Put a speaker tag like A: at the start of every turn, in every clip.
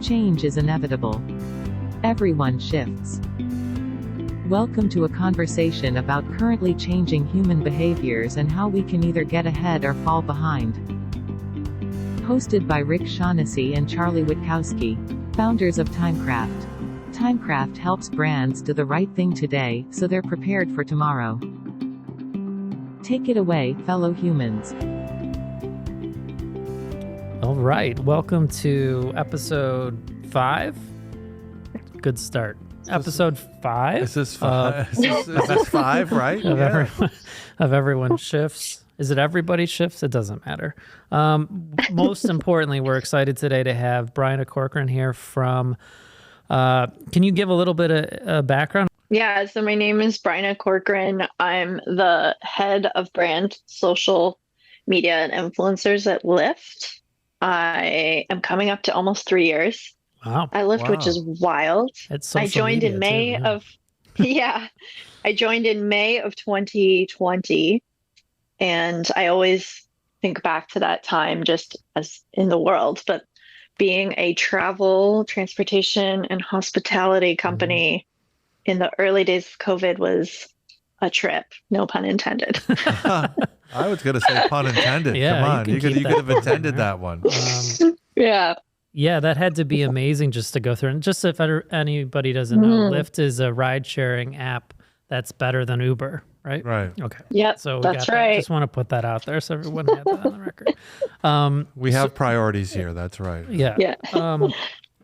A: Change is inevitable. Everyone shifts. Welcome to a conversation about currently changing human behaviors and how we can either get ahead or fall behind. Hosted by Rick Shaughnessy and Charlie Witkowski, founders of Timecraft. Timecraft helps brands do the right thing today, so they're prepared for tomorrow. Take it away, fellow humans.
B: All right, welcome to episode 5. Good start. Episode 5.
C: Is this 5? Is this 5, right?
B: Of everyone shifts. Is it everybody shifts? It doesn't matter. Most importantly, we're excited today to have Bryna Corcoran here from, can you give a little bit of background?
D: Yeah, so my name is Bryna Corcoran. I'm the head of brand social media and influencers at Lyft. I am coming up to almost 3 years.
B: Wow.
D: At Lyft, which is wild. I joined in May of, I joined in May of 2020. And I always think back to that time just as in the world, but being a travel, transportation, and hospitality company in the early days of COVID was a trip, no pun intended.
C: I was going to say pun intended.
B: Yeah,
C: come on, you could have intended that one.
B: Yeah, that had to be amazing just to go through. And just if anybody doesn't know, Lyft is a ride-sharing app that's better than Uber, right?
C: Right.
B: Okay.
D: Yep,
B: so
D: that's right.
B: Just want to put that out there so everyone had that on the record.
C: We have priorities here. That's right.
B: Yeah.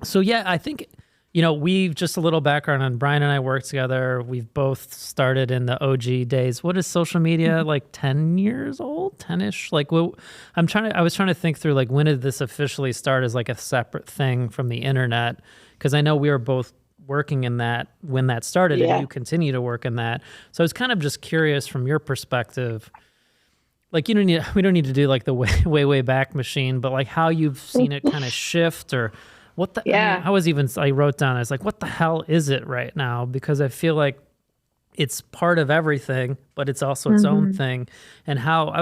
B: So yeah, I think, we've just a little background on Bryna and I worked together. We've both started in the OG days. What is social media, like 10 years old, 10-ish? Like, I was trying to think through, like, when did this officially start as like a separate thing from the internet? Because I know we were both working in that when that started, and you continue to work in that. So I was kind of just curious from your perspective, like, we don't need to do like the way back machine, but like how you've seen it kind of shift, or what the, I wrote down, I was like, what the hell is it right now? Because I feel like it's part of everything, but it's also its own thing. And how I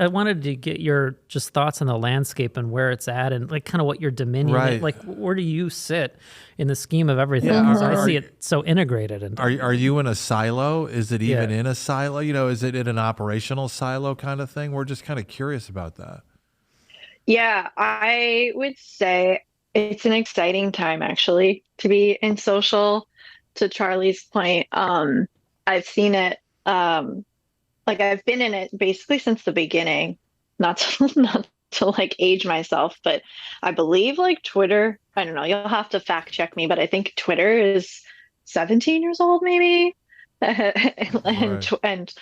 B: wanted to get your just thoughts on the landscape and where it's at, and like kind of what your dominion is. Like, where do you sit in the scheme of everything? I see it so integrated.
C: Are you in a silo? Is it even in a silo? Is it in an operational silo kind of thing? We're just kind of curious about that. Yeah,
D: I would say it's an exciting time, actually, to be in social. To Charlie's point, I've seen it, like I've been in it basically since the beginning, not to like age myself, but I believe like Twitter, I don't know, you'll have to fact check me, but I think Twitter is 17 years old maybe. and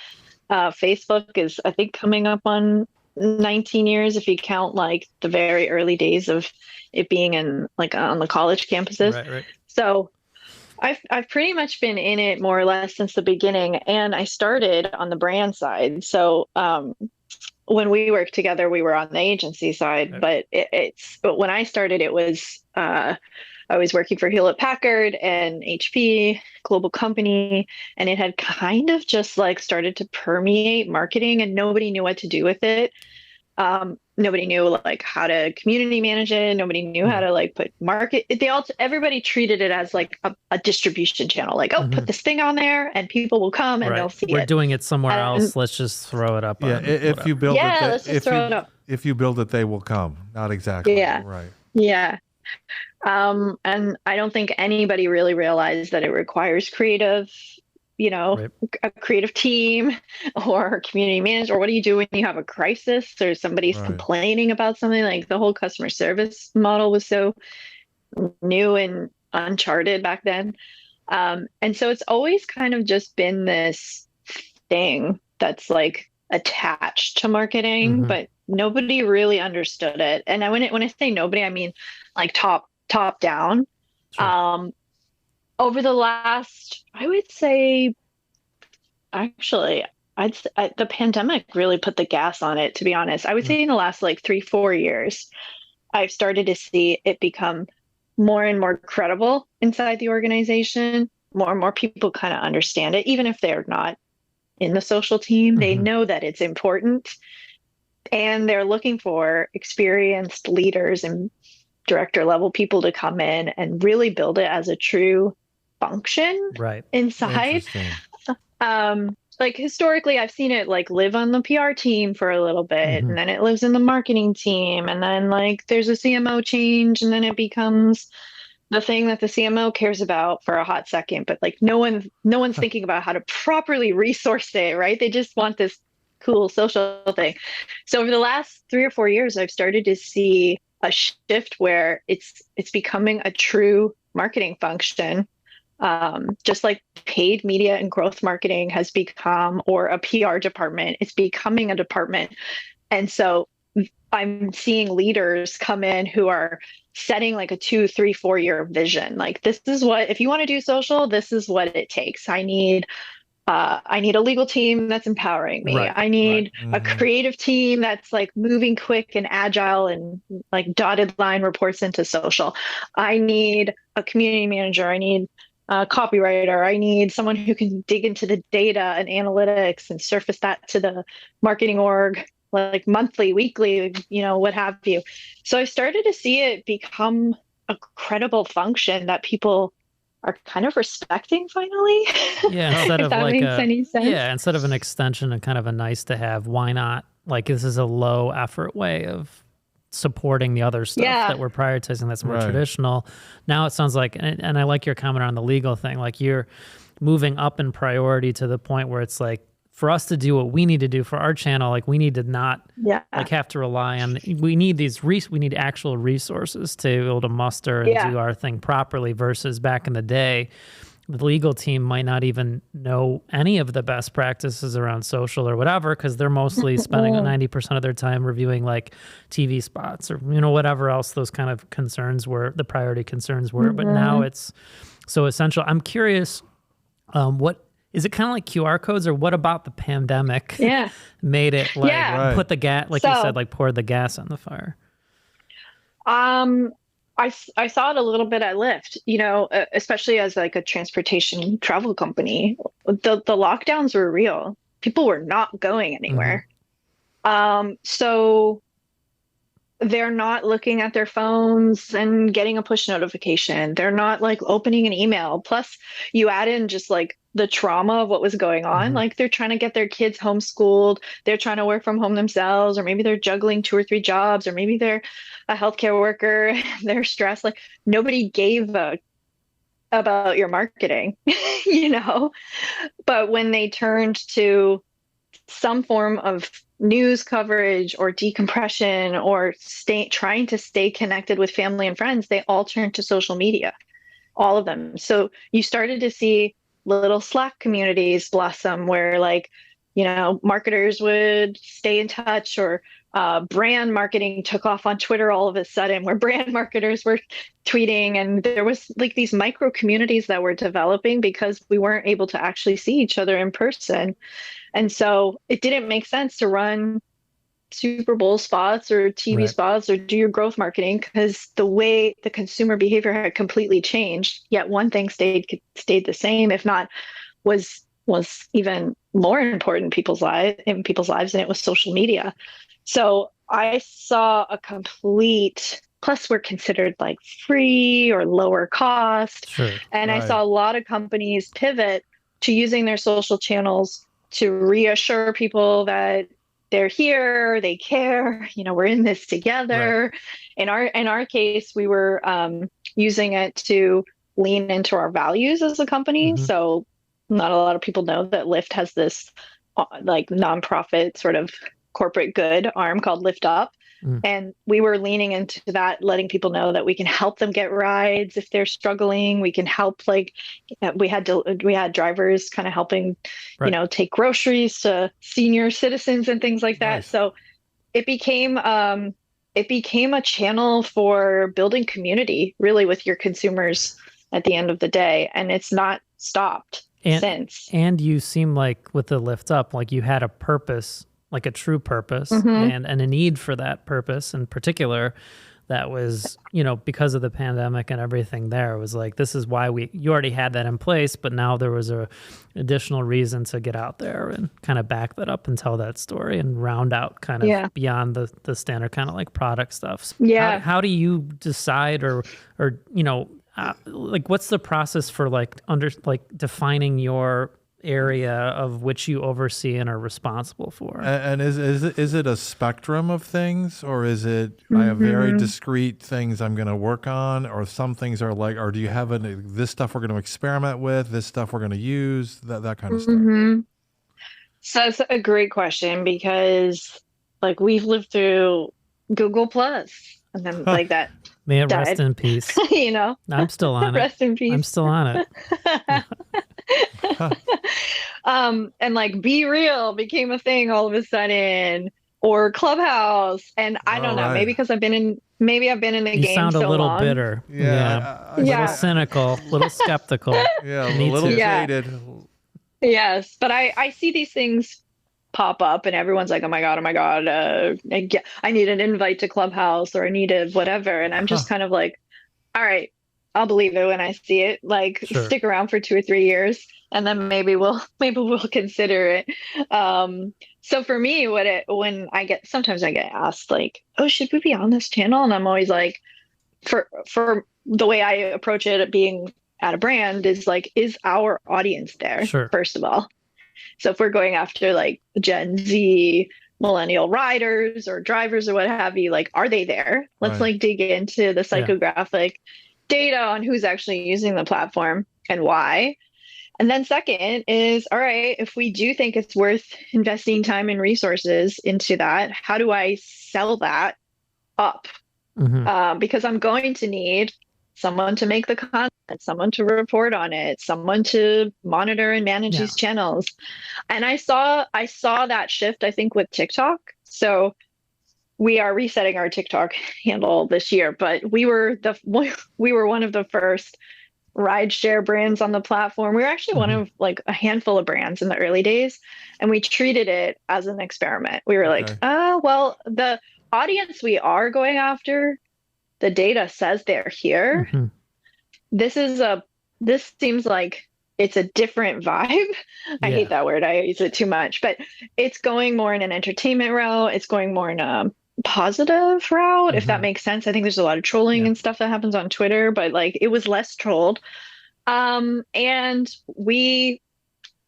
D: Facebook is, I think, coming up on 19 years if you count like the very early days of it being in like on the college campuses.
B: Right.
D: So I've pretty much been in it more or less since the beginning, and I started on the brand side. So when we worked together, we were on the agency side, but but when I started, it was I was working for Hewlett Packard and HP, global company, and it had kind of just like started to permeate marketing, and nobody knew what to do with it. Nobody knew like how to community manage it. Nobody knew how to like put market. Everybody treated it as like a distribution channel. Like, put this thing on there and people will come and they'll see it.
B: We're doing it somewhere else. Let's just throw it up.
C: Yeah, if you build it,
D: let's just throw it up.
C: If you build it, they will come. Not exactly.
D: Yeah.
C: Right.
D: Yeah. And I don't think anybody really realized that it requires creative, a creative team or community manager, or what do you do when you have a crisis or somebody's complaining about something? Like the whole customer service model was so new and uncharted back then. And so it's always kind of just been this thing that's like attached to marketing, but nobody really understood it. And when I say nobody, I mean like top down. Sure. Over the last, I would say, actually, the pandemic really put the gas on it, to be honest. I would say in the last like 3-4 years, I've started to see it become more and more credible inside the organization. More and more people kind of understand it, even if they're not in the social team. They know that it's important, and they're looking for experienced leaders and director level people to come in and really build it as a true function inside. Like historically, I've seen it like live on the PR team for a little bit, and then it lives in the marketing team, and then like there's a CMO change, and then it becomes the thing that the CMO cares about for a hot second. But like no one's thinking about how to properly resource it, right? They just want this cool social thing. So over the last 3 or 4 years, I've started to see a shift where it's becoming a true marketing function. Just like paid media and growth marketing has become, or a PR department, it's becoming a department. And so I'm seeing leaders come in who are setting like a 2, 3, 4 year vision. Like, this is what, if you want to do social, this is what it takes. I need a legal team that's empowering me. I need a creative team that's like moving quick and agile and like dotted line reports into social. I need a community manager. I need a copywriter. I need someone who can dig into the data and analytics and surface that to the marketing org, like monthly, weekly, what have you. So I started to see it become a credible function that people are kind of respecting finally.
B: Yeah, instead of
D: that
B: like
D: makes any sense.
B: Yeah, instead of an extension and kind of a nice to have, why not? Like, this is a low effort way of supporting the other stuff that we're prioritizing that's more traditional. Now it sounds like, and I like your comment on the legal thing, like you're moving up in priority to the point where it's like, for us to do what we need to do for our channel, like we need to not like have to rely on, we need we need actual resources to be able to muster and do our thing properly, versus back in the day, the legal team might not even know any of the best practices around social or whatever, because they're mostly spending 90% of their time reviewing like TV spots or, whatever else those kind of concerns were, the priority concerns were. But now it's so essential. I'm curious, what is it kind of like QR codes, or what about the pandemic made it like put the gas, like you said, like poured the gas on the fire?
D: I saw it a little bit at Lyft, especially as like a transportation travel company. The lockdowns were real. People were not going anywhere. So they're not looking at their phones and getting a push notification. They're not like opening an email. Plus, you add in just like the trauma of what was going on. Like, they're trying to get their kids homeschooled. They're trying to work from home themselves, or maybe they're juggling 2 or 3 jobs, or maybe they're a healthcare worker. They're stressed. Like, nobody gave about your marketing, But when they turned to some form of news coverage or decompression or trying to stay connected with family and friends, they all turned to social media, all of them. So you started to see little Slack communities blossom where marketers would stay in touch, or brand marketing took off on Twitter all of a sudden, where brand marketers were tweeting, and there was like these micro communities that were developing because we weren't able to actually see each other in person. And so it didn't make sense to run Super Bowl spots or TV spots or do your growth marketing, because the way the consumer behavior had completely changed. Yet one thing stayed the same, if not was even more important in people's lives, and it was social media. So I saw a complete, plus we're considered like free or lower cost. And I saw a lot of companies pivot to using their social channels to reassure people that they're here, they care, we're in this together. In our case, we were using it to lean into our values as a company. So not a lot of people know that Lyft has this like nonprofit sort of corporate good arm called Lyft Up. And we were leaning into that, letting people know that we can help them get rides if they're struggling. We can help, we had drivers kind of helping, take groceries to senior citizens and things like that. So it became a channel for building community, really, with your consumers at the end of the day. And it's not stopped since.
B: And you seem like with the Lyft Up, like you had a purpose, like a true purpose, and a need for that purpose in particular that was, you know, because of the pandemic and everything there, it was like, this is why you already had that in place, but now there was a additional reason to get out there and kind of back that up and tell that story and round out kind of beyond the standard kind of like product stuff.
D: Yeah.
B: How do you decide or, you know, like what's the process for like defining your area of which you oversee and are responsible for?
C: And is it a spectrum of things, or is it I have very discrete things I'm going to work on, or some things are like, or do you have this stuff we're going to experiment with, this stuff we're going to use, that kind of stuff?
D: So it's a great question, because like we've lived through Google Plus, and then like that.
B: May it rest in peace.
D: You know,
B: I'm still on it.
D: Rest in peace.
B: I'm still on it.
D: And like Be Real became a thing all of a sudden, or Clubhouse, and I don't know, maybe because I've been in the game so long.
B: You sound a little bitter.
C: A
B: little cynical, a little skeptical.
C: Yeah, a little jaded.
D: Yes, but I see these things pop up and everyone's like, oh my God, I need an invite to Clubhouse, or I need a whatever. And I'm just kind of like, all right, I'll believe it when I see it. Like, stick around for 2 or 3 years, and then maybe we'll consider it. So for me, sometimes I get asked like, oh, should we be on this channel? And I'm always like, for the way I approach it, being at a brand, is like, is our audience there? First of all. So if we're going after like Gen Z, millennial riders or drivers or what have you, like, are they there? Let's like dig into the psychographic data on who's actually using the platform and why. And then second is, all right, if we do think it's worth investing time and resources into that, how do I sell that up? Because I'm going to need someone to make the content, someone to report on it, someone to monitor and manage these channels. And I saw that shift, I think, with TikTok. So we are resetting our TikTok handle this year, but we were one of the first rideshare brands on the platform. We were actually one of like a handful of brands in the early days, and we treated it as an experiment. We were like, well, the audience we are going after, the data says they're here. This seems like it's a different vibe. I hate that word. I use it too much, but it's going more in an entertainment route. It's going more in a positive route, if that makes sense. I think there's a lot of trolling and stuff that happens on Twitter, but like it was less trolled. And we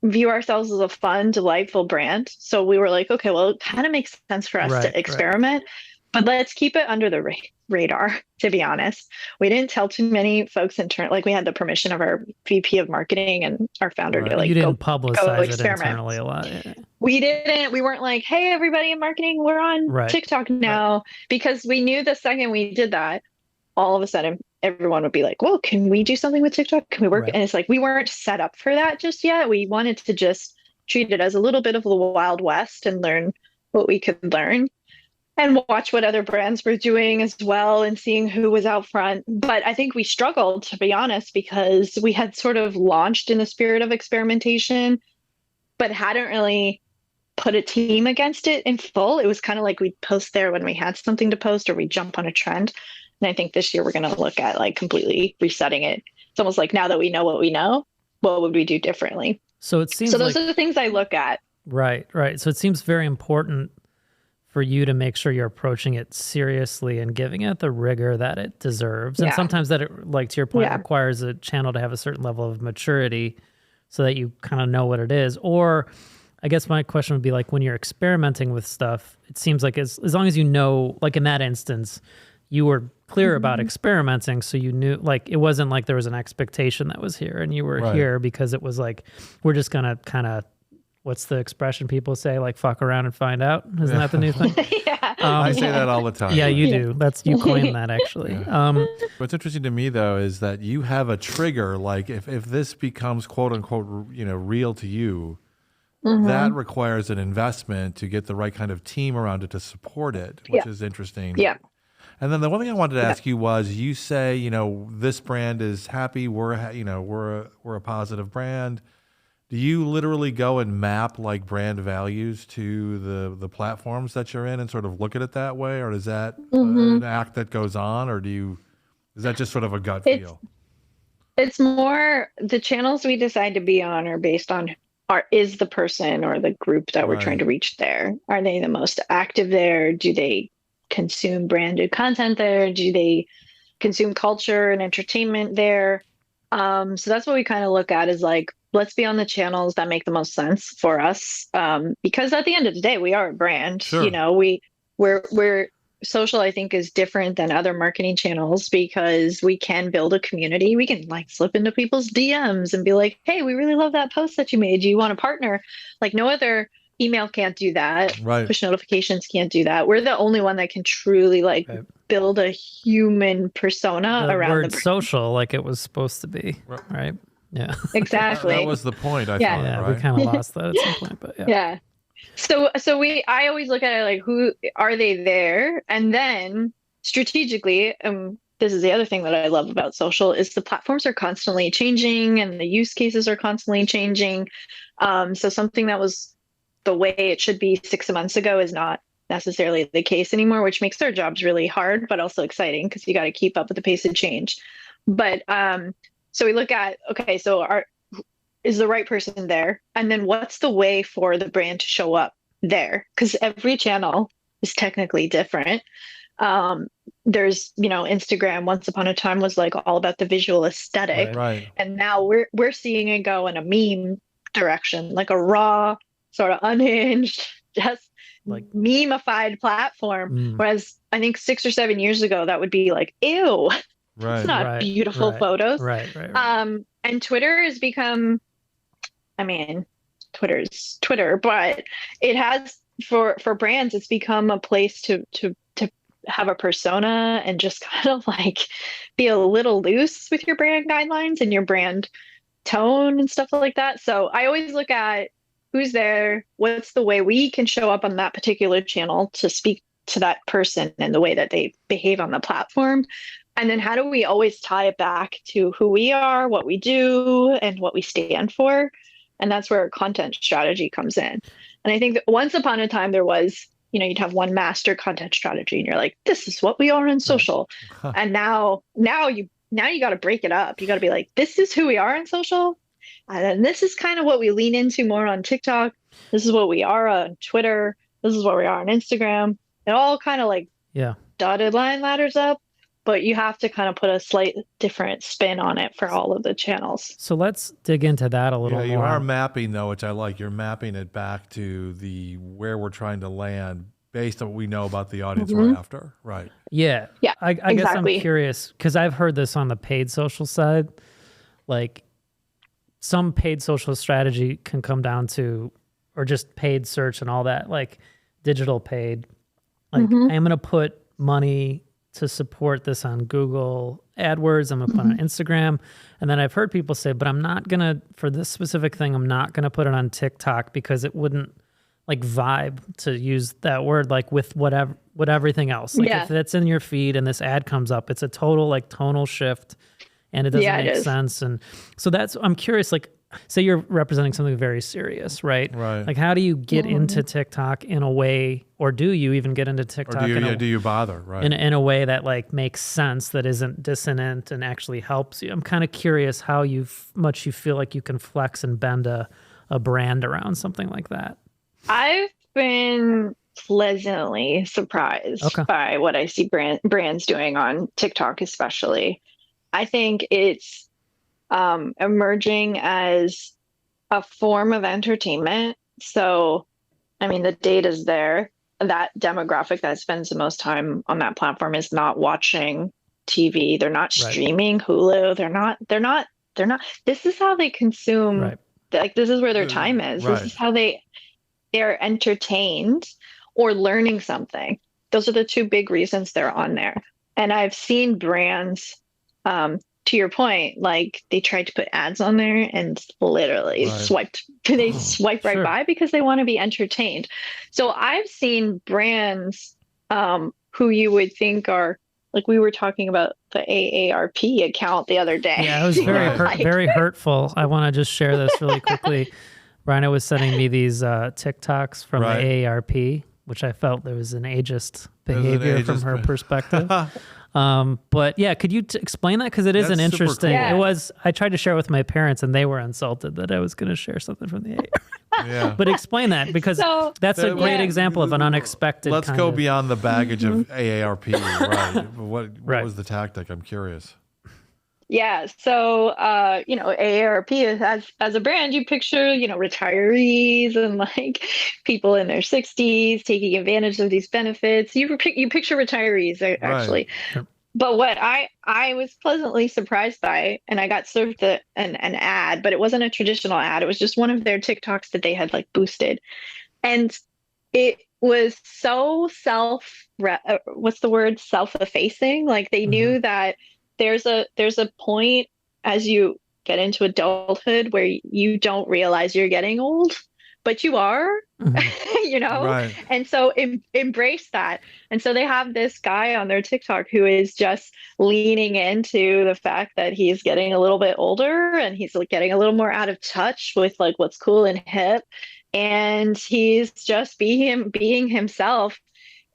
D: view ourselves as a fun, delightful brand. So we were like, okay, well, it kind of makes sense for us to experiment, but let's keep it under the radar, to be honest. We didn't tell too many folks like we had the permission of our VP of marketing and our founder to like,
B: you didn't publicize it internally a lot.
D: We didn't. We weren't like, hey, everybody in marketing, we're on TikTok now, because we knew the second we did that, all of a sudden everyone would be like, well, can we do something with TikTok? Can we work? And it's like, we weren't set up for that just yet. We wanted to just treat it as a little bit of the Wild West and learn what we could learn and watch what other brands were doing as well and seeing who was out front. But I think we struggled, to be honest, because we had sort of launched in the spirit of experimentation, but hadn't really put a team against it in full. It was kind of like we'd post there when we had something to post, or we'd jump on a trend. And I think this year we're going to look at like completely resetting it. It's almost like, now that we know what we know, what would we do differently?
B: So it seems
D: those are the things I look at.
B: Right. So it seems very important for you to make sure you're approaching it seriously and giving it the rigor that it deserves. And sometimes that, it, like to your point, requires a channel to have a certain level of maturity so that you kind of know what it is. Or I guess my question would be like, when you're experimenting with stuff, it seems like as long as you know, like in that instance, you were clear about experimenting. So you knew, like, it wasn't like there was an expectation that was here and you were here because it was like, we're just going to kind of, what's the expression people say? Like, fuck around and find out. Isn't that the new thing?
C: I say that all the time.
B: Yeah, you do. You coined that, actually.
C: What's interesting to me, though, is that you have a trigger. Like, if this becomes quote unquote, real to you, that requires an investment to get the right kind of team around it to support it, which is interesting.
D: Yeah.
C: And then the one thing I wanted to ask you was, you say, this brand is happy. We're a positive brand. Do you literally go and map like brand values to the platforms that you're in and sort of look at it that way, or is that an act that goes on, or is that just sort of a gut feel?
D: It's more the channels we decide to be on are based on is the person or the group that we're trying to reach there. Are they the most active there? Do they consume branded content there? Do they consume culture and entertainment there? So that's what we kind of look at is like, let's be on the channels that make the most sense for us. Because at the end of the day, we are a brand.
C: Sure.
D: You know, we're social, I think, is different than other marketing channels because we can build a community. We can like slip into people's DMs and be like, hey, we really love that post that you made. Do you want to partner? Like no other email can't do that.
C: Right.
D: Push notifications can't do that. We're the only one that can truly like build a human persona around
B: word
D: the brand.
B: social like it was supposed to be. Right. Yeah.
D: Exactly.
C: That was the point. I thought,
B: Yeah,
C: right?
B: we kind of lost that at some point, but
D: Yeah. So I always look at it like, who are they there? And then strategically, this is the other thing that I love about social is the platforms are constantly changing and the use cases are constantly changing. So something that was the way it should be 6 months ago is not necessarily the case anymore, which makes their jobs really hard, but also exciting because you got to keep up with the pace of change. But so we look at, okay, so is the right person there? And then what's the way for the brand to show up there? Because every channel is technically different. There's, Instagram once upon a time was like all about the visual aesthetic.
C: Right.
D: And now we're seeing it go in a meme direction, like a raw, sort of unhinged, just like meme-ified platform. Whereas I think 6 or 7 years ago, that would be like, ew, it's not beautiful photos.
B: Right.
D: And Twitter has become, Twitter's Twitter, but it has for brands, it's become a place to have a persona and just kind of like be a little loose with your brand guidelines and your brand tone and stuff like that. So I always look at who's there, what's the way we can show up on that particular channel to speak to that person and the way that they behave on the platform. And then how do we always tie it back to who we are, what we do, and what we stand for? And that's where content strategy comes in. And I think that once upon a time there was, you'd have one master content strategy and you're like, this is what we are in social. And now you got to break it up. You got to be like, this is who we are in social. And then this is kind of what we lean into more on TikTok. This is what we are on Twitter. This is what we are on Instagram. It all kind of like dotted line ladders up. But you have to kind of put a slight different spin on it for all of the channels.
B: So let's dig into that a little more.
C: You are mapping, though, which I like. You're mapping it back to where we're trying to land based on what we know about the audience we're after. Right.
B: Yeah.
D: Yeah.
B: I guess I'm curious because I've heard this on the paid social side. Like some paid social strategy can come down to, or just paid search and all that, like digital paid. Like I'm going to put money to support this on Google AdWords. I'm going to put it on Instagram. And then I've heard people say, but I'm not going to, for this specific thing, I'm not going to put it on TikTok because it wouldn't like vibe to use that word like with with everything else. Like if that's in your feed and this ad comes up, it's a total like tonal shift and it doesn't make sense. And so I'm curious, like, say you're representing something very serious, right?
C: Right.
B: Like how do you get into TikTok in a way, or do you even get into TikTok?
C: Or do you bother? Right.
B: In a way that like makes sense, that isn't dissonant and actually helps you. I'm kind of curious how much you feel like you can flex and bend a brand around something like that.
D: I've been pleasantly surprised by what I see brands doing on TikTok, especially. I think it's emerging as a form of entertainment. So, the data's there. That demographic that spends the most time on that platform is not watching TV. They're not streaming Hulu. They're not. This is how they consume.
B: Right.
D: Like this is where their time is.
C: Right.
D: This is how they're entertained or learning something. Those are the two big reasons they're on there. And I've seen brands, to your point, like they tried to put ads on there and literally swiped right by because they want to be entertained. So I've seen brands who you would think are like we were talking about the AARP account the other day.
B: Yeah, it was very hurtful. I want to just share this really quickly. Bryna was sending me these TikToks from the AARP, which I felt there was an ageist behavior from her perspective. But yeah, could you explain that? Because it is an interesting,
C: cool.
B: It was, I tried to share with my parents and they were insulted that I was going to share something from the AARP.
C: Yeah.
B: But explain that, because that's a great example of an unexpected
C: Let's go beyond the baggage of AARP. Right. What was the tactic? I'm curious.
D: Yeah. So, AARP as a brand, you picture, retirees and like people in their 60s taking advantage of these benefits. You picture retirees actually. Right. But what I was pleasantly surprised by, and I got served an ad, but it wasn't a traditional ad. It was just one of their TikToks that they had like boosted. And it was so self-effacing. Like they knew that there's a point as you get into adulthood where you don't realize you're getting old, but you are, Right. And so embrace that. And so they have this guy on their TikTok who is just leaning into the fact that he's getting a little bit older and he's like getting a little more out of touch with like what's cool and hip. And he's just being himself.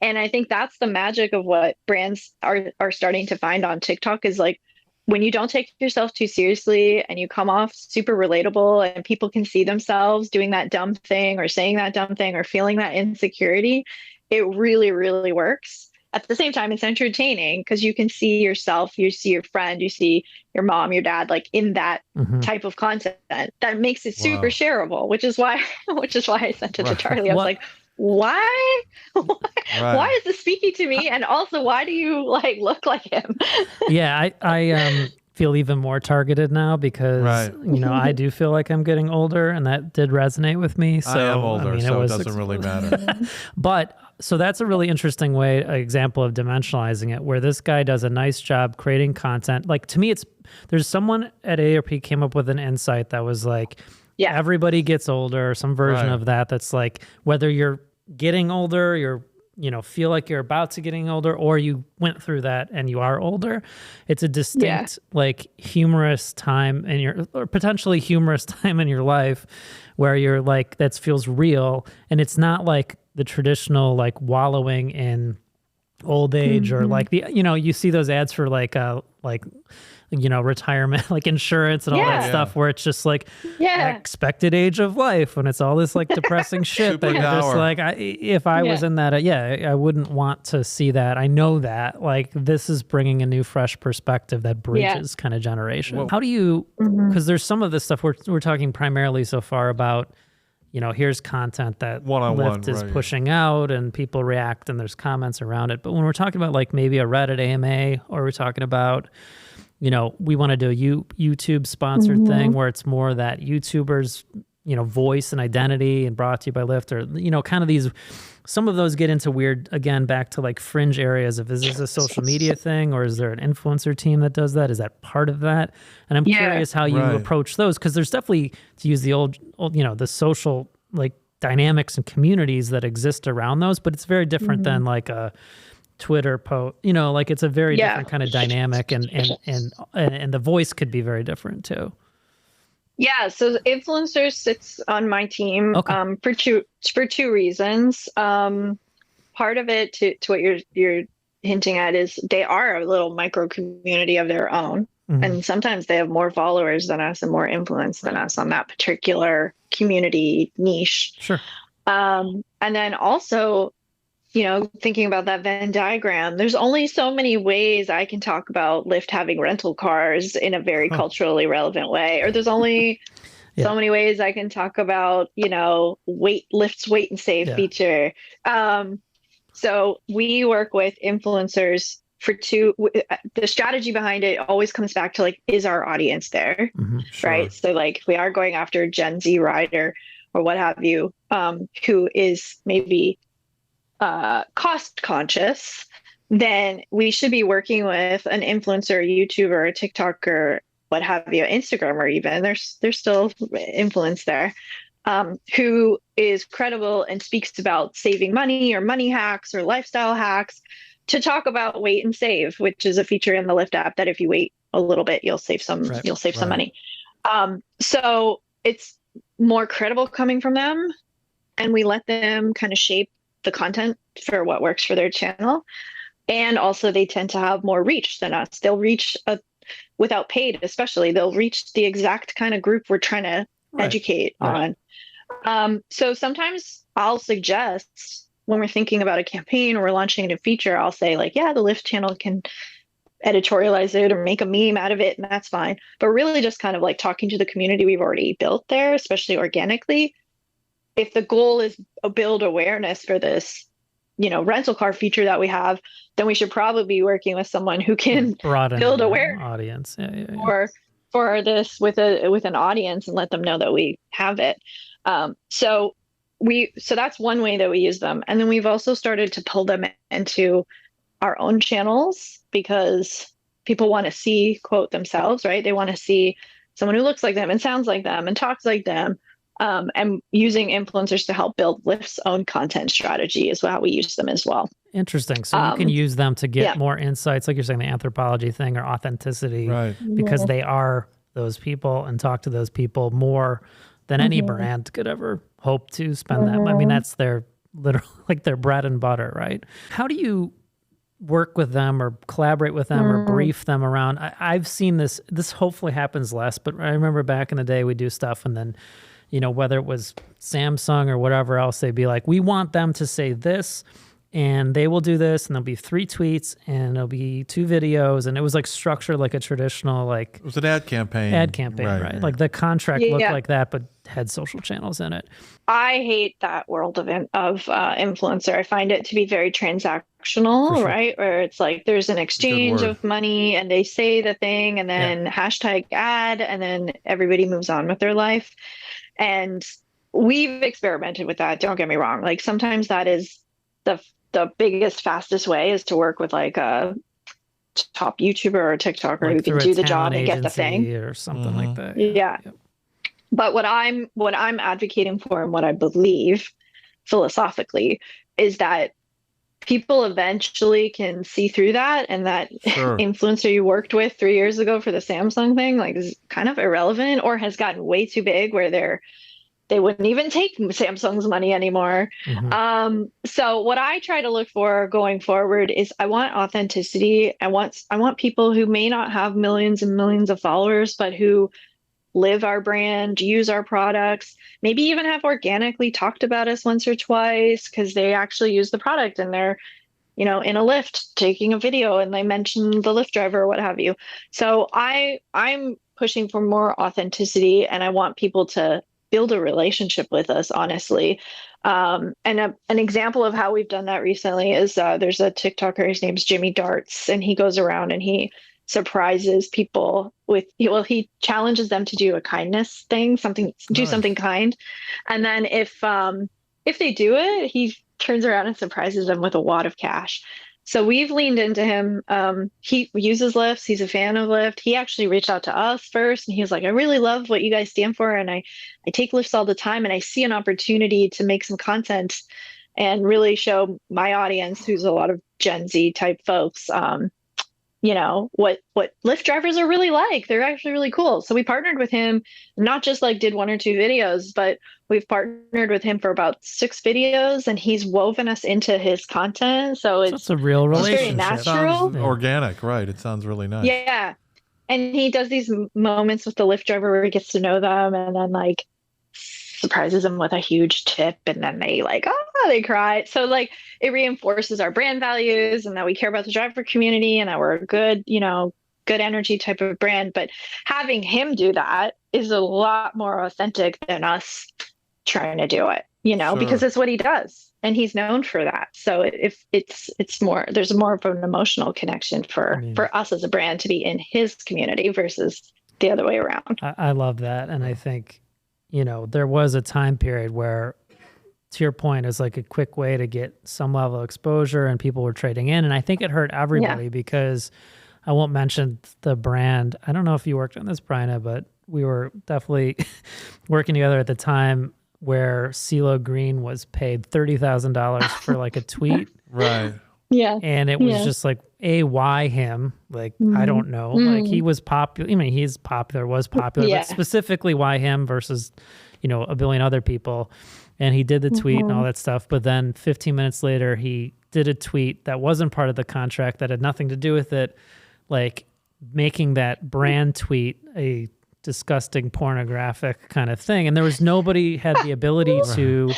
D: And I think that's the magic of what brands are starting to find on TikTok is like when you don't take yourself too seriously and you come off super relatable and people can see themselves doing that dumb thing or saying that dumb thing or feeling that insecurity, it really, really works. At the same time, it's entertaining because you can see yourself, you see your friend, you see your mom, your dad, like in that type of content that makes it super shareable, which is why I sent it to Charlie. I was like, why is this speaking to me? And also, why do you like look like him?
B: Yeah, I feel even more targeted now because I do feel like I'm getting older, and that did resonate with me. So
C: I am older, so it doesn't really matter.
B: But so that's a really interesting example of dimensionalizing it, where this guy does a nice job creating content. Like to me, there's someone at AARP came up with an insight that was like, everybody gets older, some version of that. That's like whether you're getting older, feel like you're about to getting older, or you went through that and you are older. It's a distinct, like humorous time or potentially humorous time in your life where you're like, that feels real. And it's not like the traditional, like wallowing in old age or like you see those ads for retirement, like insurance and all that stuff where it's just like expected age of life when it's all this like depressing shit that you're just like, if I was in that, I wouldn't want to see that. I know that like this is bringing a new fresh perspective that bridges kind of generation. Well, how do you, because there's some of this stuff we're talking primarily so far about, here's content that Lyft is pushing out and people react and there's comments around it. But when we're talking about like maybe a Reddit AMA, or we're talking about, we want to do a YouTube sponsored thing where it's more that YouTubers, voice and identity and brought to you by Lyft, or, kind of these, some of those get into weird, again, back to like fringe areas of, is this a social media thing or is there an influencer team that does that? Is that part of that? And I'm curious how you approach those, because there's definitely, to use the old, the social like dynamics and communities that exist around those, but it's very different than like a Twitter post, like it's a very different kind of dynamic, and the voice could be very different too.
D: Yeah, so influencers sits on my team for two reasons. Part of it to what you're hinting at is they are a little micro community of their own, and sometimes they have more followers than us and more influence than us on that particular community niche.
B: Sure.
D: And then also, thinking about that Venn diagram, there's only so many ways I can talk about Lyft having rental cars in a very culturally relevant way, or there's only so many ways I can talk about, Lyft's wait and save feature. So we work with influencers for the strategy behind it always comes back to like, is our audience there? Right. So like we are going after a Gen Z rider or what have you, who is maybe cost conscious, then we should be working with an influencer, YouTuber, a TikToker, what have you, Instagram, even there's still influence there, who is credible and speaks about saving money or money hacks or lifestyle hacks, to talk about wait and save, which is a feature in the Lyft app that if you wait a little bit, you'll save some money. So it's more credible coming from them, and we let them kind of shape the content for what works for their channel. And also they tend to have more reach than us. They'll reach without paid, especially, they'll reach the exact kind of group we're trying to educate on. So sometimes I'll suggest, when we're thinking about a campaign or we're launching a new feature, I'll say like, yeah, the Lyft channel can editorialize it or make a meme out of it, and that's fine. But really just kind of like talking to the community we've already built there, especially organically. If the goal is build awareness for this, rental car feature that we have, then we should probably be working with someone who can build awareness
B: audience
D: for this with an audience and let them know that we have it. So that's one way that we use them. And then we've also started to pull them into our own channels, because people want to see, quote, themselves, right? They want to see someone who looks like them and sounds like them and talks like them. And using influencers to help build Lyft's own content strategy is how we use them as well.
B: Interesting. So you can use them to get more insights, like you're saying, the anthropology thing or authenticity, because they are those people and talk to those people more than any brand could ever hope to spend that. I mean, that's their literally like their bread and butter, right? How do you work with them or collaborate with them or brief them around? I've seen this hopefully happens less, but I remember back in the day we do stuff, and then whether it was Samsung or whatever else, they'd be like, we want them to say this, and they will do this, and there'll be 3 tweets, and there'll be 2 videos, and it was like structured like a traditional it
C: was an ad campaign,
B: right? Like the contract looked like that, but had social channels in it.
D: I hate that world of influencer. I find it to be very transactional, right? Where it's like there's an exchange of money, and they say the thing, and then hashtag ad, and then everybody moves on with their life. And we've experimented with that. Don't get me wrong. Like sometimes that is the biggest, fastest way is to work with like a top YouTuber or TikToker who can do the job and get the thing
B: or something like that.
D: Yeah. But what I'm advocating for, and what I believe philosophically, is that people eventually can see through that, and that influencer you worked with 3 years ago for the Samsung thing is kind of irrelevant, or has gotten way too big where they wouldn't even take Samsung's money anymore. So what I try to look for going forward is I want authenticity. I want people who may not have millions and millions of followers, but who live our brand, use our products, maybe even have organically talked about us once or twice because they actually use the product and they're, in a Lyft taking a video and they mention the Lyft driver or what have you. So I'm pushing for more authenticity, and I want people to build a relationship with us, honestly. And an example of how we've done that recently is there's a TikToker, his name's Jimmy Darts, and he goes around and he surprises people with, he challenges them to do a kindness thing, do something kind. And then if they do it, he turns around and surprises them with a wad of cash. So we've leaned into him. He uses Lyft. He's a fan of Lyft. He actually reached out to us first, and he was like, I really love what you guys stand for. And I take Lyfts all the time, and I see an opportunity to make some content and really show my audience, who's a lot of Gen Z type folks, what Lyft drivers are really like. They're actually really cool. So we partnered with him, not just did 1 or 2 videos, but we've partnered with him for about 6 videos, and he's woven us into his content. So it's
B: a real relationship.
D: Very natural.
C: Sounds organic, right? It sounds really nice.
D: Yeah. And he does these moments with the Lyft driver where he gets to know them, and then surprises them with a huge tip, and then they they cry. So it reinforces our brand values and that we care about the driver community and that we're a good, good energy type of brand. But having him do that is a lot more authentic than us trying to do it, because it's what he does and he's known for that. So if it's more, there's more of an emotional connection for us as a brand to be in his community versus the other way around.
B: I love that. And I think, there was a time period where, to your point, it's like a quick way to get some level of exposure and people were trading in. And I think it hurt everybody because I won't mention the brand. I don't know if you worked on this, Bryna, but we were definitely working together at the time where CeeLo Green was paid $30,000 for a tweet.
C: Right.
D: Yeah.
B: And it was just like, why him? Like, I don't know. Like, he was popular. I mean, was popular, but specifically why him versus, a billion other people. And he did the tweet and all that stuff. But then 15 minutes later, he did a tweet that wasn't part of the contract, that had nothing to do with it, like making that brand tweet a disgusting pornographic kind of thing. And there was nobody had the ability to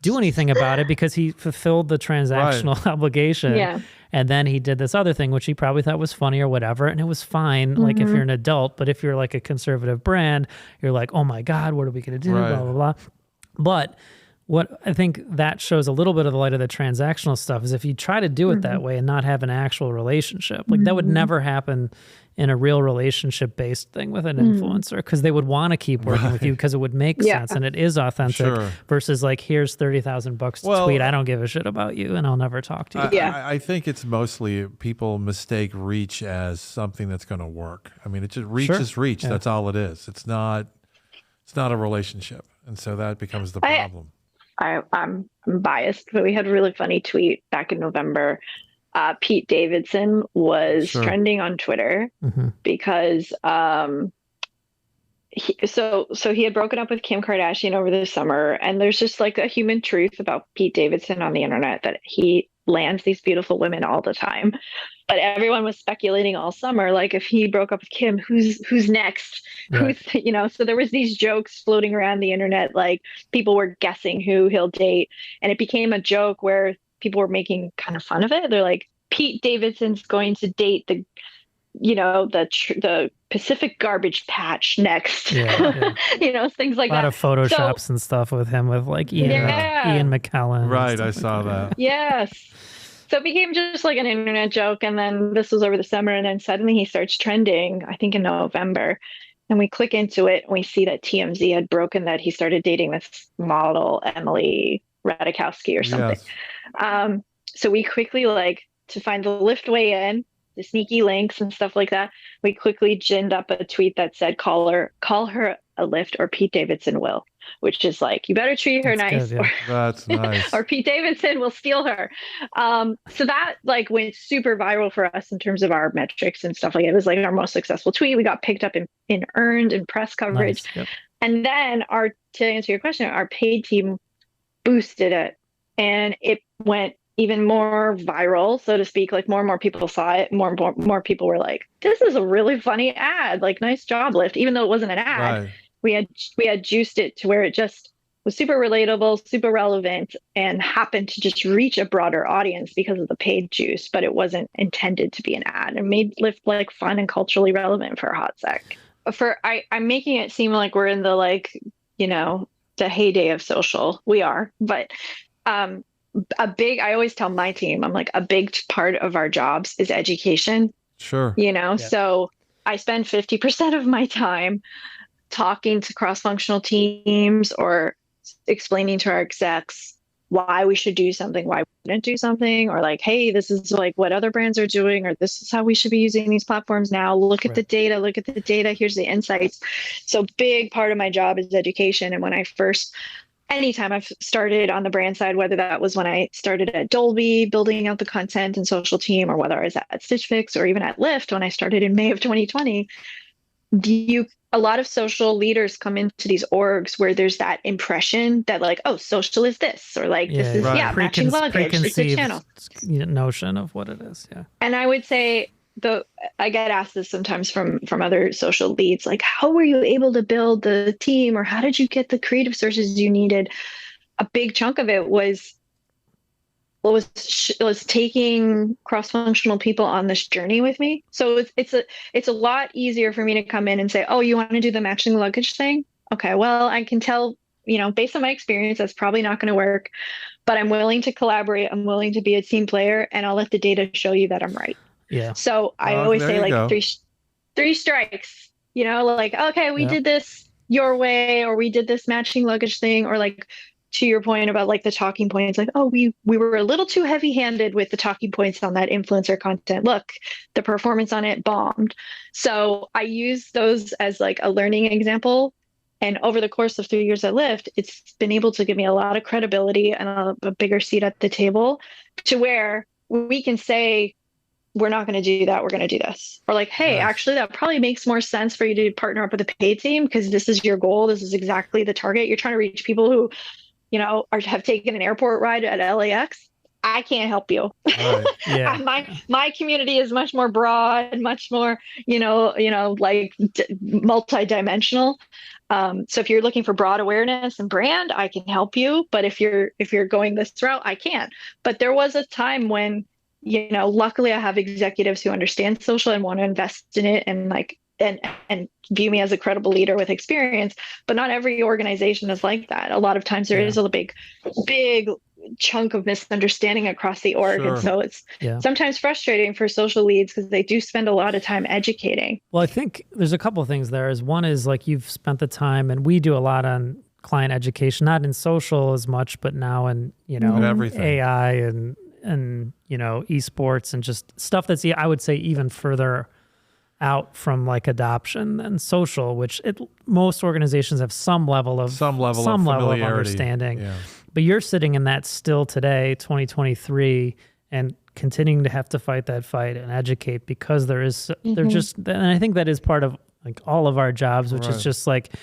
B: do anything about it because he fulfilled the transactional obligation.
D: Yeah.
B: And then he did this other thing, which he probably thought was funny or whatever. And it was fine. Like if you're an adult, but if you're like a conservative brand, you're like, oh my God, what are we going to do?
C: Right.
B: Blah, blah, blah. But what I think that shows a little bit of the light of the transactional stuff is if you try to do it that way and not have an actual relationship, like that would never happen in a real relationship-based thing with an influencer, because they would want to keep working with you because it would make sense and it is authentic versus like, here's $30,000 to tweet. I don't give a shit about you and I'll never talk to you.
C: I think it's mostly people mistake reach as something that's going to work. I mean, it's just reach is reach. That's all it is. It's not a relationship. And so that becomes the problem.
D: I'm biased, but we had a really funny tweet back in November. Pete Davidson was trending on Twitter because he had broken up with Kim Kardashian over the summer, and there's just like a human truth about Pete Davidson on the internet that he lands these beautiful women all the time. But everyone was speculating all summer, like if he broke up with Kim, who's next? Right. So there was these jokes floating around the internet, like people were guessing who he'll date, and it became a joke where people were making kind of fun of it. They're like, Pete Davidson's going to date the Pacific Garbage Patch next. Things like that.
B: A lot of Photoshops and stuff with him, with like Ian McKellen.
C: Right, I saw that.
D: Yes. So it became just like an internet joke. And then this was over the summer. And then suddenly he starts trending, I think in November. And we click into it and we see that TMZ had broken that he started dating this model, Emily Ratajkowski or something. Yes. So we quickly, to find the lift way in, the sneaky links and stuff like that, we quickly ginned up a tweet that said, call her a lift or Pete Davidson will, which is like, you better treat her nice.
B: Good, yeah.
C: That's nice.
D: Or Pete Davidson will steal her. So that went super viral for us in terms of our metrics and stuff like it. It was like our most successful tweet. We got picked up in earned and press coverage.
B: Nice. Yep.
D: And then to answer your question, our paid team boosted it and it went even more viral, so to speak. Like more and more people saw it. More people were like, this is a really funny ad, like nice job, Lyft. Even though it wasn't an ad, we had juiced it to where it just was super relatable, super relevant, and happened to just reach a broader audience because of the paid juice, but it wasn't intended to be an ad. It made Lyft fun and culturally relevant for a hot sec. I'm making it seem like we're in the the heyday of social. We are, but I always tell my team, I'm like, a big part of our jobs is education.
C: Sure.
D: So I spend 50% of my time talking to cross-functional teams or explaining to our execs why we should do something, why we shouldn't do something, or like, hey, this is like what other brands are doing, or this is how we should be using these platforms now. Look at the data. Here's the insights. So big part of my job is education. And anytime I've started on the brand side, whether that was when I started at Dolby, building out the content and social team, or whether I was at Stitch Fix or even at Lyft when I started in May of 2020, a lot of social leaders come into these orgs where there's that impression that like, oh, social is this, or like this is matching luggage, it's a channel
B: notion of what it is. Yeah.
D: And I would say I get asked this sometimes from other social leads, like, how were you able to build the team, or how did you get the creative sources you needed? A big chunk of it was taking cross-functional people on this journey with me. So it's a lot easier for me to come in and say, oh, you want to do the matching luggage thing? Okay, well, I can tell, based on my experience, that's probably not going to work, but I'm willing to collaborate. I'm willing to be a team player, and I'll let the data show you that I'm right. Yeah. So I always say like three strikes, okay, we did this your way, or we did this matching luggage thing, or like, to your point about like the talking points, like, oh, we were a little too heavy handed with the talking points on that influencer content. Look, the performance on it bombed. So I use those as like a learning example. And over the course of 3 years at Lyft, it's been able to give me a lot of credibility and a bigger seat at the table, to where we can say, we're not going to do that. We're going to do this. Or like, hey, actually, that probably makes more sense for you to partner up with a paid team because this is your goal. This is exactly the target. You're trying to reach people who, have taken an airport ride at LAX. I can't help you.
C: Right.
B: Yeah.
D: My community is much more broad, much more, like multidimensional. So if you're looking for broad awareness and brand, I can help you. But if you're going this route, I can't. But there was a time when, luckily I have executives who understand social and want to invest in it and like and view me as a credible leader with experience. But not every organization is like that. A lot of times there is a big chunk of misunderstanding across the org.
C: Sure.
D: And so it's sometimes frustrating for social leads because they do spend a lot of time educating.
B: Well, I think there's a couple of things there. One is like you've spent the time, and we do a lot on client education, not in social as much, but now in,
C: everything.
B: AI and esports and just stuff that's, I would say, even further out from like adoption than social, which most organizations have some level of understanding. Yeah. But you're sitting in that still today, 2023, and continuing to have to fight that fight and educate because they're just, and I think that is part of like all of our jobs, which is just like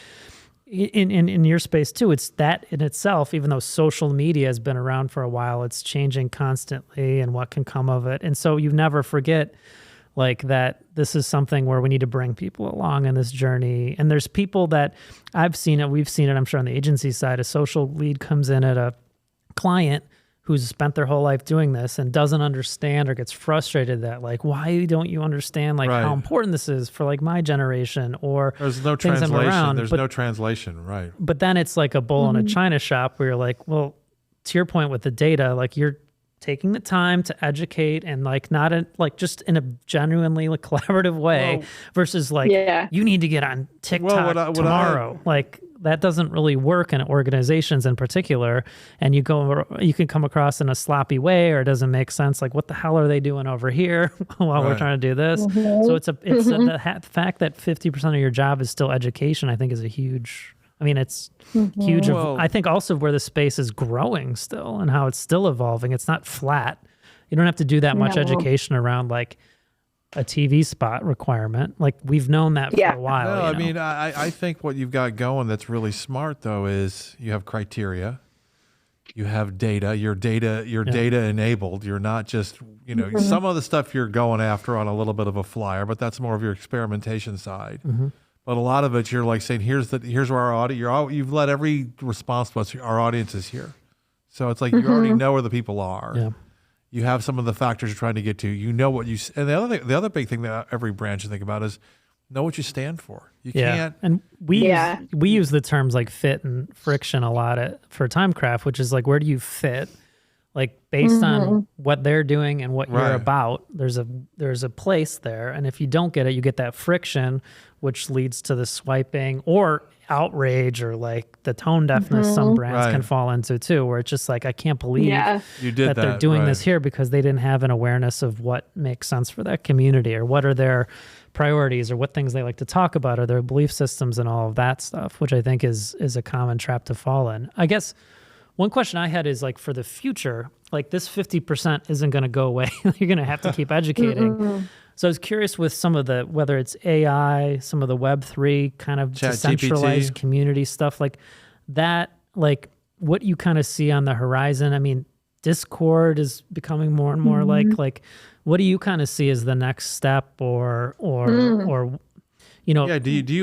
B: in your space too. It's that in itself, even though social media has been around for a while, it's changing constantly and what can come of it. And so you never forget like that this is something where we need to bring people along in this journey. And there's people that we've seen it, I'm sure on the agency side, a social lead comes in at a client who's spent their whole life doing this and doesn't understand or gets frustrated that like, why don't you understand like how important this is for like my generation or
C: there's no translation. There's no translation. Right.
B: But then it's like a bull in a china shop where you're like, well, to your point with the data, like you're taking the time to educate and like not just in a genuinely like collaborative way versus like you need to get on TikTok tomorrow. Like that doesn't really work in organizations in particular. And you can come across in a sloppy way or it doesn't make sense. Like what the hell are they doing over here while we're trying to do this? So the fact that 50% of your job is still education, I think is a huge, it's huge. I think also where the space is growing still and how it's still evolving. It's not flat. You don't have to do that much education around like a TV spot requirement. Like we've known that for a while.
C: No, I think what you've got going that's really smart though is you have criteria, you have data, you're data enabled. You're not just, some of the stuff you're going after on a little bit of a flyer, but that's more of your experimentation side. But a lot of it, you're like saying, here's where our audience, you've let every response to us, our audience is here. So it's like you already know where the people are. Yeah. You have some of the factors you're trying to get to. You know what you, and the other big thing that every branch should think about is know what you stand for. You can't.
B: And we use the terms like fit and friction a lot for Timecraft, which is like, where do you fit? Like based on what they're doing and what you're about, there's a place there. And if you don't get it, you get that friction, which leads to the swiping or outrage or like the tone deafness some brands can fall into too, where it's just like, I can't believe
C: you did
B: that they're doing this here because they didn't have an awareness of what makes sense for that community or what are their priorities or what things they like to talk about or their belief systems and all of that stuff, which I think is a common trap to fall in. I guess one question I had is like for the future, like this 50% isn't going to go away. You're going to have to keep educating. So I was curious with some of the, whether it's AI, some of the Web3 kind of decentralized community stuff like that, like what you kind of see on the horizon. Discord is becoming more and more like, what do you kind of see as the next step or
C: do you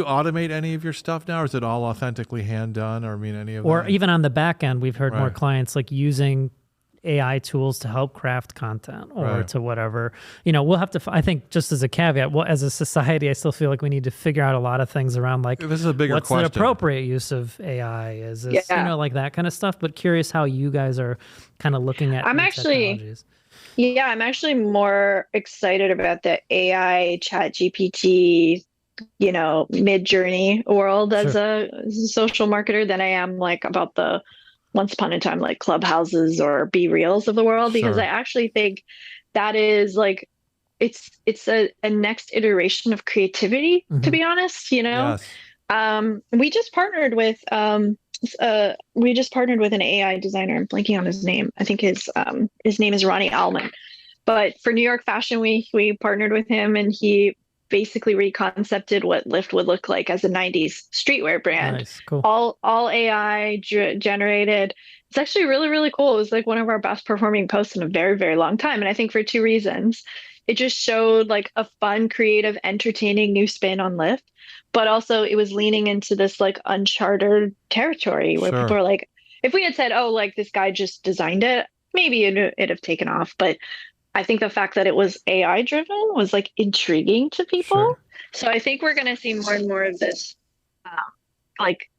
C: automate any of your stuff now, or is it all authentically hand done, or any of that?
B: Or even on the back end, we've heard more clients like using AI tools to help craft content or to whatever. We'll have to, I think just as a caveat, as a society, I still feel like we need to figure out a lot of things around like,
C: this is a bigger
B: what's
C: question.
B: The appropriate use of AI is this, like that kind of stuff. But curious how you guys are kind of looking at technologies.
D: I'm actually more excited about the AI chat GPT mid-journey world as a social marketer than I am like about the once upon a time like Clubhouses or Be Reals of the world, because I actually think that is like it's a next iteration of creativity, to be honest. We just partnered with an AI designer. I'm blanking on his name. I think his name is Ronnie Allman. But for New York Fashion Week, we partnered with him, and he basically reconcepted what Lyft would look like as a 90s streetwear brand.
B: Nice, cool.
D: All AI generated. It's actually really, really cool. It was like one of our best performing posts in a very, very long time. And I think for two reasons. It just showed like a fun, creative, entertaining new spin on Lyft, but also it was leaning into this like uncharted territory where people are like, if we had said, oh, like this guy just designed it, maybe it'd have taken off. But I think the fact that it was AI driven was like intriguing to people.
B: Sure.
D: So I think we're going to see more and more of this like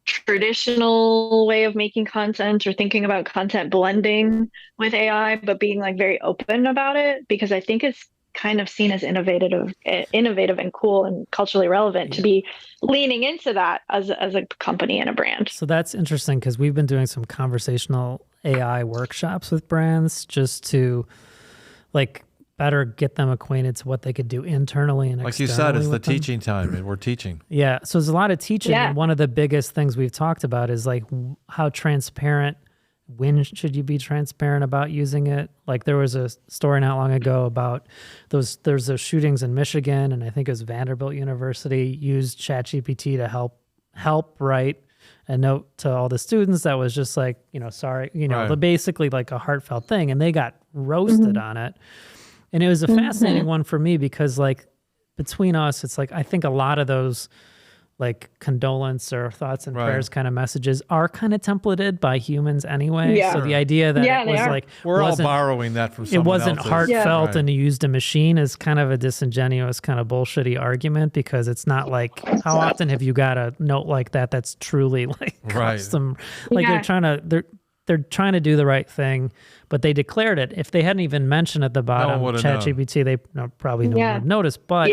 D: traditional way of making content or thinking about content blending with AI, but being like very open about it, because I think it's kind of seen as innovative and cool and culturally relevant to be leaning into that as a company and a brand.
B: So that's interesting because we've been doing some conversational AI workshops with brands just to like better get them acquainted to what they could do internally and
C: like you said, it's the teaching time and we're teaching.
B: Yeah. So there's a lot of teaching. And one of the biggest things we've talked about is like how transparent, when should you be transparent about using it? Like there was a story not long ago about there's those shootings in Michigan, and I think it was Vanderbilt University used ChatGPT to help write a note to all the students that was just like, sorry, basically like a heartfelt thing. And they got roasted on it. And it was a fascinating one for me because like between us, it's like, I think a lot of those like condolence or thoughts and prayers kind of messages are kind of templated by humans anyway. Yeah. So the idea that it was like,
C: we're all borrowing that from someone
B: else. It wasn't heartfelt and you used a machine is kind of a disingenuous kind of bullshitty argument, because it's not like, how often have you got a note like that that's truly like custom, like they're trying to do the right thing, but they declared it. If they hadn't even mentioned at the bottom ChatGPT, they probably no one would notice. But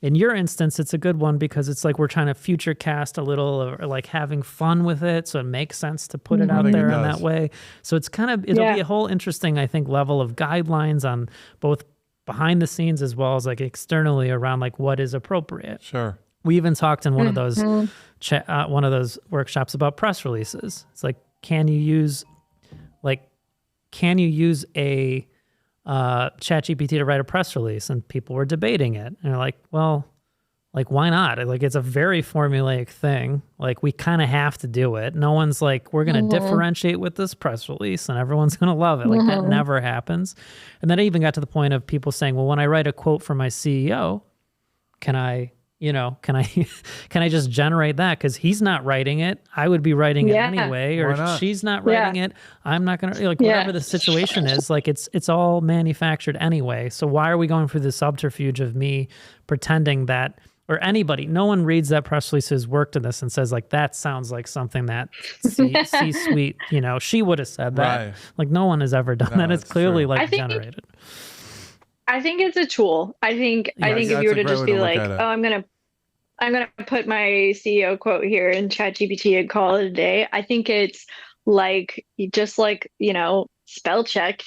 B: in your instance, it's a good one because it's like we're trying to future cast a little, or like having fun with it, so it makes sense to put it out there in that way. So it's kind of it'll be a whole interesting, I think, level of guidelines on both behind the scenes as well as like externally around like what is appropriate.
C: Sure.
B: We even talked in one of those one of those workshops about press releases. It's like, can you use a ChatGPT to write a press release? And people were debating it. And they're like, well, like, why not? Like, it's a very formulaic thing. Like, we kind of have to do it. No one's like, we're going to differentiate with this press release and everyone's going to love it. Like, that never happens. And then I even got to the point of people saying, well, when I write a quote for my CEO, can I just generate that? Because he's not writing it. I would be writing it anyway, or she's not writing it. I'm not going to, like, whatever the situation is, like, it's all manufactured anyway. So why are we going through the subterfuge of me pretending that, or anybody, no one reads that press release who's worked in this and says, like, that sounds like something that C-suite, she would have said that. Right. Like, no one has ever done that. It's clearly generated.
D: I think it's a tool. I think if you were to just be like, oh, I'm gonna put my CEO quote here in ChatGPT and call it a day. I think it's like just like spell check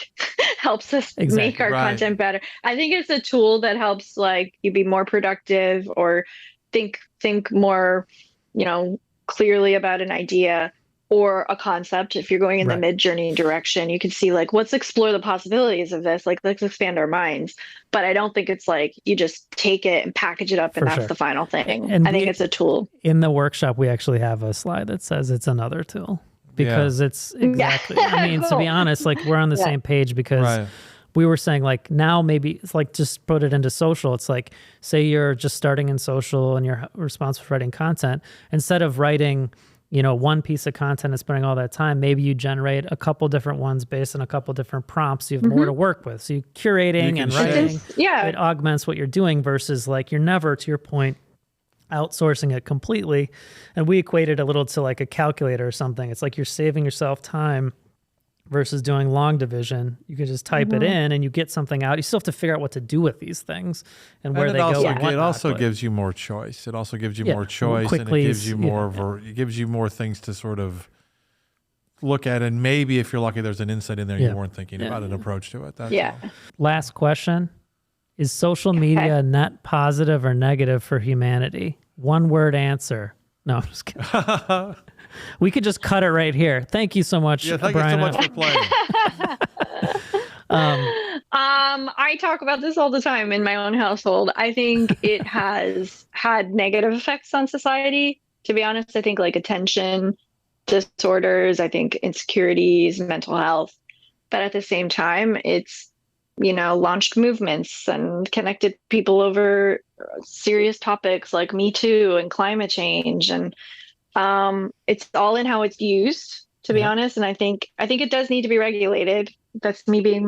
D: helps us make our content better. I think it's a tool that helps like you be more productive or think more clearly about an idea or a concept. If you're going in the mid-journey direction, you can see like, let's explore the possibilities of this. Like, let's expand our minds. But I don't think it's like you just take it and package it up and that's the final thing. And I think it's a tool.
B: In the workshop, we actually have a slide that says it's another tool because it's exactly, I mean, to be honest, like we're on the same page because we were saying like, now maybe it's like, just put it into social. It's like, say you're just starting in social and you're responsible for writing content, instead of writing one piece of content and spending all that time, maybe you generate a couple different ones based on a couple different prompts. So you have more to work with. So you're curating and writing, it augments what you're doing versus like, you're never, to your point, outsourcing it completely. And we equated a little to like a calculator or something. It's like you're saving yourself time versus doing long division. You can just type it in and you get something out. You still have to figure out what to do with these things and where they go.
C: It also gives you more choice. It also gives you more choice, quickly, and it gives you more. It gives you more things to sort of look at, and maybe if you're lucky, there's an insight in there you weren't thinking about, an approach to it. That's all.
B: Last question: is social media net positive or negative for humanity? One word answer. No, I'm just kidding. We could just cut it right here. Thank you so much,
C: Bryna. You so much for playing.
D: I talk about this all the time in my own household. I think it has had negative effects on society. To be honest, I think like attention disorders, I think insecurities, mental health. But at the same time, it's, launched movements and connected people over serious topics like Me Too and climate change. And it's all in how it's used, to be honest. And I think it does need to be regulated. That's me being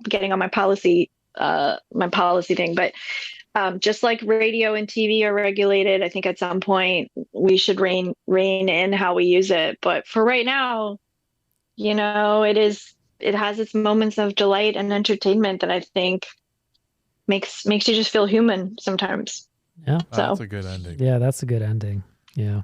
D: getting on my policy thing. But just like radio and TV are regulated, I think at some point we should rein in how we use it. But for right now, it has its moments of delight and entertainment that I think makes you just feel human sometimes.
B: Yeah.
C: That's a good ending.
B: Yeah, that's a good ending. Yeah.